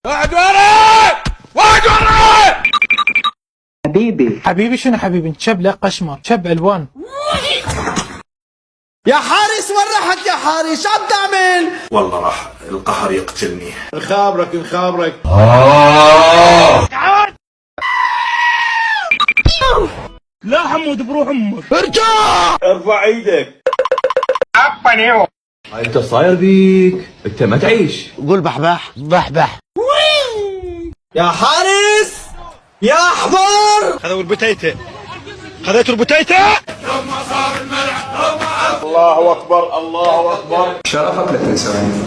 واحد وراي واحد وراي. حبيبي شنو حبيبي؟ انت شب لا قشمر، شب الوان. يا حارس وين رحت يا حارس؟ شو عم تعمل؟ والله راح القهر يقتلني. نخابرك لا حمود بروح امك. ارفع ايدك. انت صاير بيك؟ انت ما تعيش. قول بحبح يا حارس يا احمر. خذوا البتيتة، خذيتوا البتيتة. الله اكبر. شرفك لا تنساني.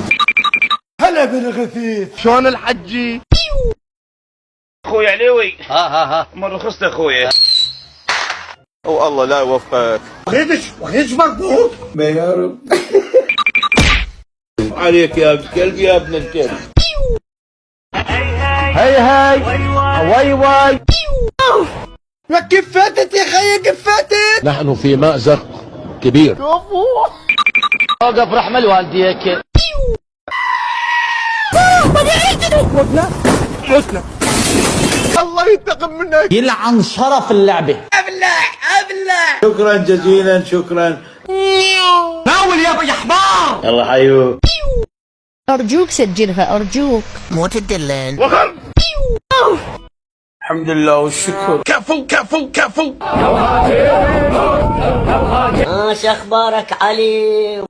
هلا بالغفيف. شلون الحجي؟ اخوي عليوي ها مره خصت اخوي. والله لا يوفقك. وخيش مربوط. ما يا رب. عليك يا كلب يا ابن الكلب. هاي واي يا كيف فاتت يا خيي كيف فاتت. نحن في مأزق كبير. وقف رحمة لوالديك. الله ينتقم منك. يلعن شرف اللعبة. شكرا جزيلا شكرا. ناول يا ابو حمار. يلا حيو. أرجوك سجلها أرجوك. الحمد لله والشكر. ايش اخبارك علي؟